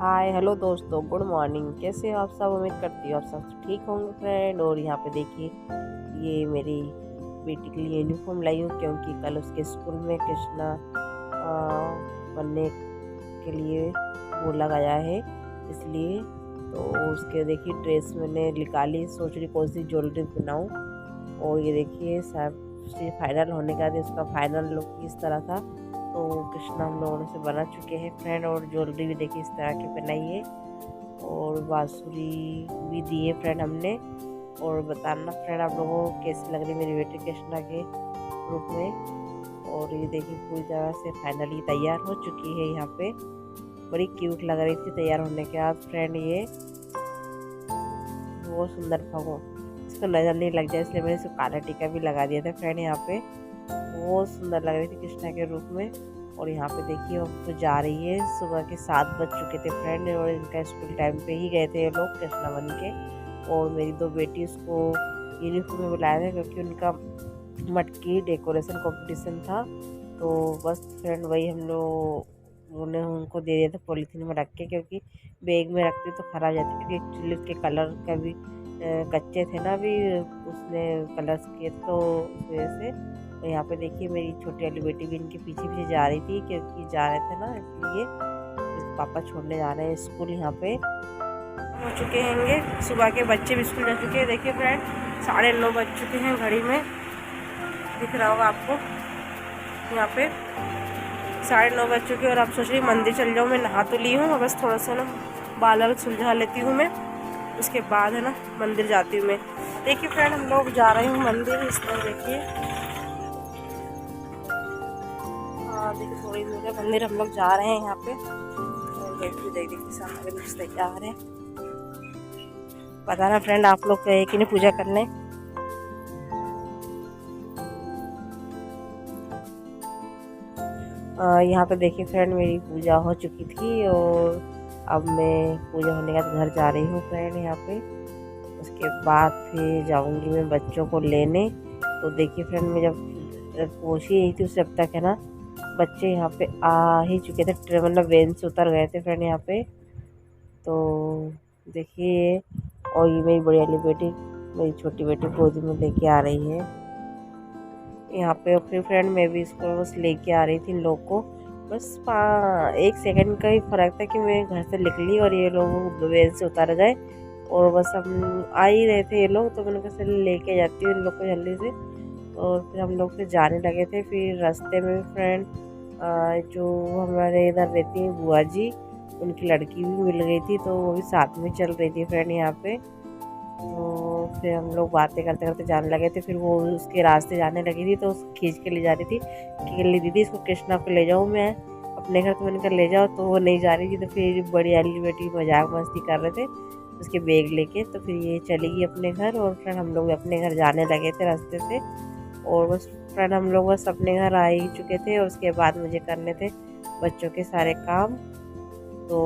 Hi hello दोस्तों, good morning. कैसे हो आप सब? उम्मीद करती हूँ आप सब ठीक होंगे फ्रेंड। और यहाँ पे देखिए, ये मेरी बेटी के लिए यूनिफॉर्म लाई हूँ क्योंकि कल उसके स्कूल में कृष्णा बनने के लिए बोला गया है, इसलिए तो उसके देखिए ड्रेस मैंने निकाली। सोच रही कौन सी ज्वेलरी बनाऊँ। और ये देखिए सब फाइनल होने के बाद उसका फाइनल लुक इस तरह था। तो कृष्णा हम लोगों से बना चुके हैं फ्रेंड। और ज्वेलरी भी देखिए इस तरह की बनाई है और बांसुरी भी दी है फ्रेंड हमने। और बताना फ्रेंड आप लोगों को कैसी लग रही मेरी बेटी कृष्णा के रूप में। और ये देखिए पूरी तरह से फाइनली तैयार हो चुकी है। यहाँ पे बड़ी क्यूट लग रही थी तैयार होने के बाद फ्रेंड। ये बहुत सुंदर भगो इसको नज़र नहीं लग जाए इसलिए मैंने इसको काला टीका भी लगा दिया था फ्रेंड। यहाँ पे बहुत सुंदर लग रही थी कृष्णा के रूप में। और यहाँ पे देखिए अब तो जा रही है। सुबह के 7 बज चुके थे फ्रेंड और इनका स्कूल टाइम पे ही गए थे ये लोग कृष्णा बन के। और मेरी 2 बेटी उसको यूनिफॉर्म में बुलाया था क्योंकि उनका मटकी डेकोरेशन कंपटीशन था। तो बस फ्रेंड वही हम लोग ने उनको दे दिया था पॉलीथीन में रख के, क्योंकि बैग में रखते तो खराब जाती, क्योंकि एक्चुअली उसके कलर का भी कच्चे थे ना, अभी उसने कलर्स किए तो उस वजह से। तो यहाँ पे देखिए मेरी छोटी वाली बेटी भी इनके पीछे पीछे जा रही थी क्योंकि जा रहे थे ना, इसलिए इसके पापा छोड़ने जा रहे हैं स्कूल। यहाँ पे हो चुके हैंगे, सुबह के बच्चे भी स्कूल जा चुके हैं। देखिए फ्रेंड 9:30 बज चुके हैं, घड़ी में दिख रहा होगा आपको। यहाँ पे 9:30 बज चुके हैं और आप सोच रही मंदिर चल जाऊँ। मैं नहा तो ली हूँ, बस थोड़ा सा ना बाल सुलझा लेती हूँ मैं, उसके बाद है ना मंदिर जाती हूँ मैं। देखिए फ्रेंड हम लोग जा रहे हैं मंदिर। इस तरह देखिए, देखिए थोड़ी दूर है मंदिर, हम लोग जा रहे हैं यहाँ पे। देखिए सामने तैयार है। पता ना फ्रेंड आप लोग गए कि नहीं पूजा करने। यहाँ पे देखिए फ्रेंड मेरी पूजा हो चुकी थी और अब मैं पूजा होने के बाद घर जा रही हूँ फ्रेंड। यहाँ पे उसके बाद फिर जाऊँगी मैं बच्चों को लेने। तो देखिए फ्रेंड मैं जब पहुँच ही रही थी उस जब तक है ना बच्चे यहाँ पे आ ही चुके थे, मतलब वेन से उतर गए थे फ्रेंड यहाँ पे। तो देखिए, और ये मेरी बड़ी वाली बेटी मेरी छोटी बेटी गोदी में लेके आ रही है यहाँ पे। फिर फ्रेंड मैं भी इसको बस लेके आ रही थी इन लोग को। बस 1 सेकंड का ही फ़र्क था कि मैं घर से निकली और ये लोग वेन से उतर गए। और बस हम आ ही रहे थे ये लोग, तो मैंने कहा लेके जाती हूँ इन लोग को जल्दी से। और फिर हम लोग फिर जाने लगे थे। फिर रास्ते में फ्रेंड जो हमारे इधर रहती हैं बुआ जी, उनकी लड़की भी मिल गई थी, तो वो भी साथ में चल रही थी फ्रेंड यहाँ पे। तो फिर हम लोग बातें करते करते जाने लगे थे। फिर वो उसके रास्ते जाने लगी थी तो उसको खींच के ले जा रही थी कि दीदी इसको कृष्णा को ले जाऊँ मैं अपने घर। तो मैंने कहा ले जाओ, तो वो नहीं जा रही थी। तो फिर बड़ी वाली बेटी मजाक मस्ती कर रहे थे उसके बैग लेके। तो फिर ये चलेगी अपने घर और फ्रेंड हम लोग अपने घर जाने लगे थे रास्ते से। और बस फ्रेंड हम लोग बस अपने घर आ ही चुके थे और उसके बाद मुझे करने थे बच्चों के सारे काम। तो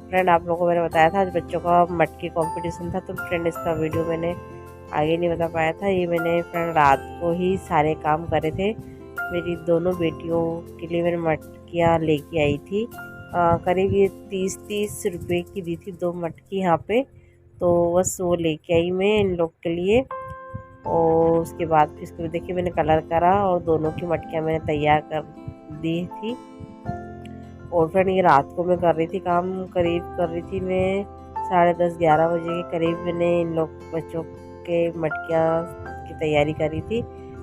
फ्रेंड आप लोगों को मैंने बताया था आज बच्चों का मटकी कंपटीशन था, तो फ्रेंड इसका वीडियो मैंने आगे नहीं बता पाया था। ये मैंने फ्रेंड रात को ही सारे काम करे थे। मेरी दोनों बेटियों के लिए मैंने मटकियाँ लेके आई थी। करीब ये 30 रुपये की दी थी 2 मटकी यहाँ पे। तो बस वो लेके आई मैं इन लोग के लिए। और उसके बाद फिर इसको देखिए मैंने कलर करा और दोनों की मटकियाँ मैंने तैयार कर दी थी। और फ्रेंड ये रात को मैं कर रही थी काम, करीब कर रही थी मैं 10:30-11 बजे के करीब। मैंने इन लोग बच्चों के मटकियाँ की तैयारी करी थी।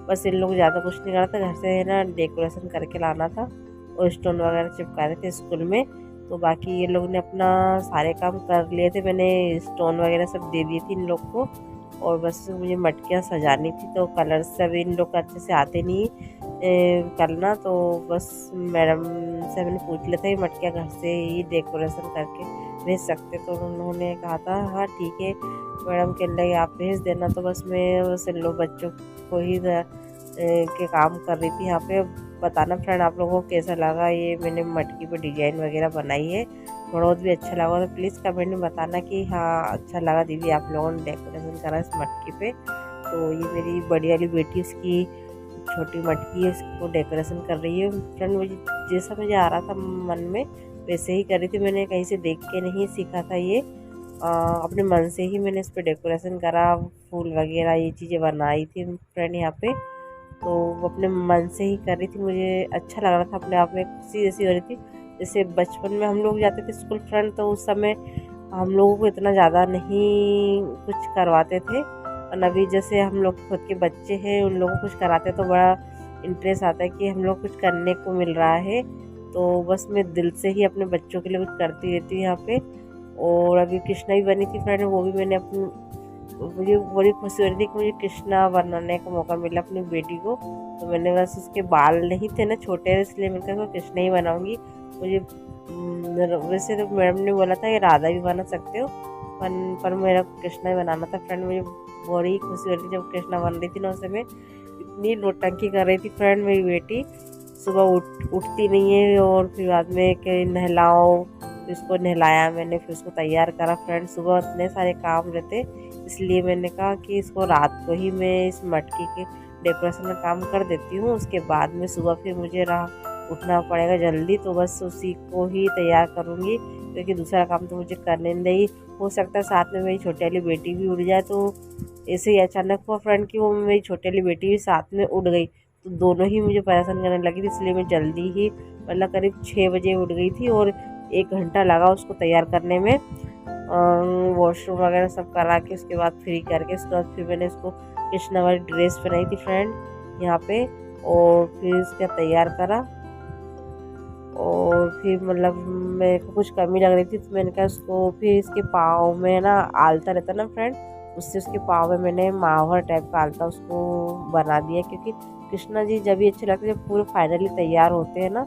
बस इन लोग ज़्यादा कुछ नहीं करा था, घर से है ना डेकोरेशन करके लाना था और स्टोन वगैरह चिपका रहे थे स्कूल में। तो बाकी ये लोग ने अपना सारे काम कर लिए थे, मैंने स्टोन वगैरह सब दे दिए थे इन लोग को। और बस मुझे मटकियाँ सजानी थी, तो कलर सब इन लोग को अच्छे से आते नहीं करना। तो बस मैडम से मैंने पूछ लिया था मटकियाँ घर से ही डेकोरेशन करके भेज सकते, तो उन्होंने कहा था हाँ ठीक है मैडम के लिए आप भेज देना। तो बस मैं बस इन लोग बच्चों को ही के काम कर रही थी यहाँ पे। बताना फ्रेंड आप लोगों को कैसा लगा ये मैंने मटकी पे डिजाइन वगैरह बनाई है। थोड़ा बहुत भी अच्छा लगा तो प्लीज़ कमेंट में बताना कि हाँ अच्छा लगा दीदी आप लोगों ने डेकोरेशन करा इस मटकी पे। तो ये मेरी बड़ी वाली बेटी उसकी छोटी मटकी है, उसको डेकोरेशन कर रही है फ्रेंड। मुझे जैसा मुझे आ रहा था मन में वैसे ही कर रही थी। मैंने कहीं से देख के नहीं सीखा था ये, अपने मन से ही मैंने इस पर डेकोरेशन करा, फूल वगैरह ये चीज़ें बनाई थी फ्रेंड यहाँ पे। तो वो अपने मन से ही कर रही थी, मुझे अच्छा लग रहा था, अपने आप में खुशी जैसी हो रही थी। जैसे बचपन में हम लोग जाते थे स्कूल फ्रेंड, तो उस समय हम लोगों को इतना ज़्यादा नहीं कुछ करवाते थे, और अभी जैसे हम लोग खुद के बच्चे हैं उन लोगों को कुछ कराते तो बड़ा इंटरेस्ट आता है कि हम लोग कुछ करने को मिल रहा है। तो बस मैं दिल से ही अपने बच्चों के लिए कुछ करती रहती हूँ यहाँ पे। और अभी कृष्णा भी बनी थी फ्रेंड, वो भी मैंने अपनी, मुझे बड़ी खुशी हो रही थी कि मुझे कृष्णा बनाने का मौका मिला अपनी बेटी को। तो मैंने बस उसके बाल नहीं थे ना छोटे, इसलिए मैंने कहा कृष्णा ही बनाऊंगी। मुझे वैसे तो मैडम ने बोला था कि राधा भी बना सकते हो, पर मेरा कृष्णा ही बनाना था फ्रेंड। मुझे बड़ी खुशी हो रही थी जब कृष्णा बन रही थी ना, उस समय इतनी नौटंकी कर रही थी फ्रेंड मेरी बेटी। सुबह उठती नहीं है, और फिर बाद में कि नहलाओ, फिर उसको नहलाया मैंने, फिर उसको तैयार करा फ्रेंड। सुबह इतने सारे काम रहते, इसलिए मैंने कहा कि इसको रात को ही मैं इस मटकी के डेकोरेशन का काम कर देती हूँ, उसके बाद में सुबह फिर मुझे उठना पड़ेगा जल्दी, तो बस उसी को ही तैयार करूँगी, क्योंकि दूसरा काम तो मुझे करने नहीं। हो सकता है साथ में मेरी छोटी वाली बेटी भी उठ जाए। तो ऐसे ही अचानक हुआ फ्रेंड कि वो मेरी छोटी वाली बेटी भी साथ में उठ गई, तो दोनों ही मुझे परेशान करने लगी थी, इसलिए मैं जल्दी ही मतलब करीब 6 बजे उठ गई थी, और 1 घंटा लगा उसको तैयार करने में। वॉशरूम वगैरह सब करा के उसके बाद फ्री करके उसके बाद फिर मैंने उसको कृष्णा वाली ड्रेस पहनाई थी फ्रेंड यहाँ पे, और फिर उसका तैयार करा। और फिर मतलब मेरे को कुछ कमी लग रही थी, तो मैंने कहा उसको, फिर इसके पाँव में ना आलता रहता ना फ्रेंड, उससे उसके पाँव में मैंने मावर टाइप का आलता उसको बना दिया, क्योंकि कृष्णा जी जब भी अच्छे लगते जब पूरे फाइनली तैयार होते हैं ना,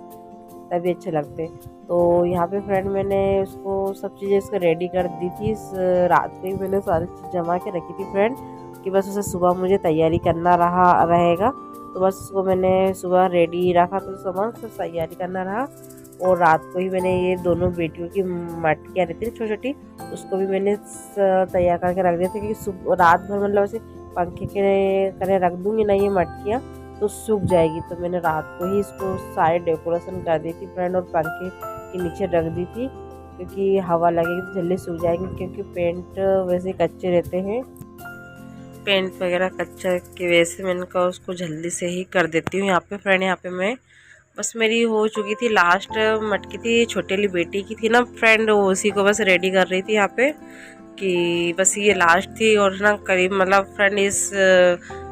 तभी अच्छे लगते। तो यहाँ पे फ्रेंड मैंने उसको सब चीज़ें उसको रेडी कर दी थी। इस रात को ही मैंने सारी चीज़ जमा के रखी थी फ्रेंड, कि बस उसे सुबह मुझे तैयारी करना रहेगा। तो बस उसको मैंने सुबह रेडी रखा, तो सुबह सब तैयारी करना रहा। और रात को ही मैंने ये दोनों बेटियों की मटकियाँ रहती थी छोटी छोटी, उसको भी मैंने तैयार करके रख दिया था, क्योंकि रात भर मतलब ऐसे पंखे के करे रख दूँगी ना ये मटकियाँ तो सूख जाएगी। तो मैंने रात को ही इसको सारे डेकोरेशन कर दी थी फ्रेंड, और पंखे के नीचे रख दी थी, क्योंकि हवा लगेगी तो जल्दी सूख जाएंगे, क्योंकि पेंट वैसे कच्चे रहते हैं, पेंट वगैरह कच्चा की वजह से मैंने कहा उसको जल्दी से ही कर देती हूँ। यहाँ पे फ्रेंड, यहाँ पे मैं बस मेरी हो चुकी थी, लास्ट मटकी थी छोटी वाली बेटी की थी ना फ्रेंड, उसी को बस रेडी कर रही थी यहाँ पे, कि बस ये लास्ट थी। और ना करीब मतलब फ्रेंड इस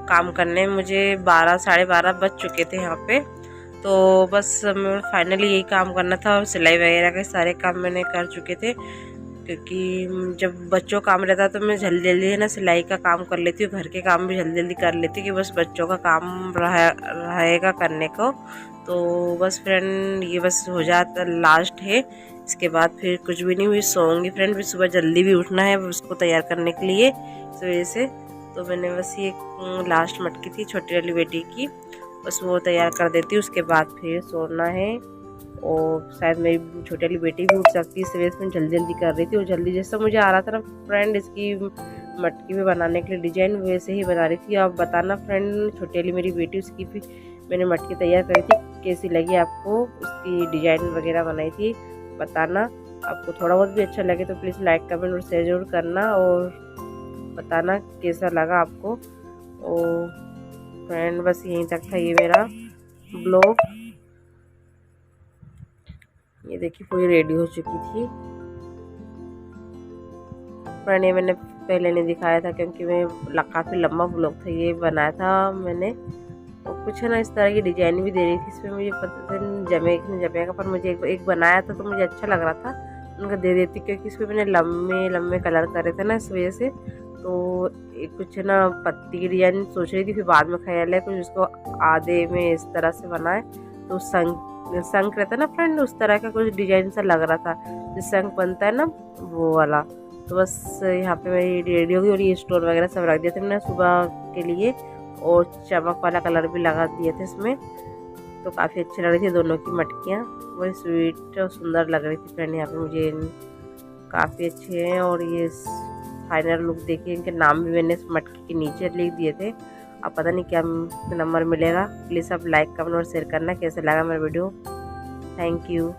काम करने मुझे 12 साढ़े 12 बज चुके थे यहाँ पे। तो बस मैं फाइनली यही काम करना था, और सिलाई वगैरह के सारे काम मैंने कर चुके थे, क्योंकि जब बच्चों का काम रहता है तो मैं जल्दी जल्दी है ना सिलाई का काम कर लेती हूँ, घर के काम भी जल्दी जल्दी कर लेती हूँ, कि बस बच्चों का काम रहेगा करने को। तो बस फ्रेंड ये बस हो जाता लास्ट है, इसके बाद फिर कुछ भी नहीं, हुई सोऊंगी फ्रेंड। फिर सुबह जल्दी भी उठना है उसको तैयार करने के लिए, इस वजह से। तो मैंने बस ये लास्ट मटकी थी छोटी वाली बेटी की, बस वो तैयार कर देती हूँ, उसके बाद फिर सोना है। और शायद मेरी छोटी वाली बेटी भी उठ सकती है, इस वजह से मैं जल्दी जल्दी कर रही थी। और जल्दी जैसा मुझे आ रहा था ना फ्रेंड इसकी मटकी में बनाने के लिए डिजाइन, वैसे ही बना रही थी। आप बताना फ्रेंड, छोटी वाली मेरी बेटी उसकी भी मैंने मटकी तैयार करी थी, कैसी लगी आपको, उसकी डिजाइन वगैरह बनाई थी, बताना। आपको थोड़ा बहुत भी अच्छा लगे तो प्लीज़ लाइक कमेंट और शेयर जरूर करना, और बताना कैसा लगा आपको। और फ्रेंड बस यहीं तक था ये मेरा ब्लॉग। ये देखिए पूरी रेडी हो चुकी थी फ्रेंड, ये मैंने पहले नहीं दिखाया था, क्योंकि मैं काफ़ी लंबा ब्लॉग था ये बनाया था मैंने। और कुछ है ना इस तरह की डिजाइन भी दे रही थी इसमें, मुझे पता नहीं जमेगा, पर मुझे एक बनाया था तो मुझे अच्छा लग रहा था, उनका दे देती, क्योंकि इसमें मैंने लंबे लंबे कलर करे थे ना, इस वजह से। तो एक कुछ है ना पत्ती की डिजाइन सोच रही थी, फिर बाद में ख्याल है कुछ उसको आधे में इस तरह से बनाए, तो शंख रहता है ना फ्रेंड, उस तरह का कुछ डिजाइन सा लग रहा था, जो शंख बनता है ना वो वाला। तो बस यहाँ पे मेरी रेडी होगी, और ये स्टोन वगैरह सब रख दिए थे मैंने सुबह के लिए, और चमक वाला कलर भी लगा दिए थे इसमें। तो काफ़ी अच्छी लग रही थी दोनों की मटकियाँ, बड़ी स्वीट और सुंदर लग रही थी फ्रेंड। यहाँ पे मुझे काफ़ी अच्छे हैं, और ये फाइनल लुक देखिए, इनके नाम भी मैंने इस मटकी के नीचे लिख दिए थे। अब पता नहीं क्या नंबर मिलेगा। प्लीज़ आप लाइक कमेंट और शेयर करना कैसे लगा मेरा वीडियो। Thank you.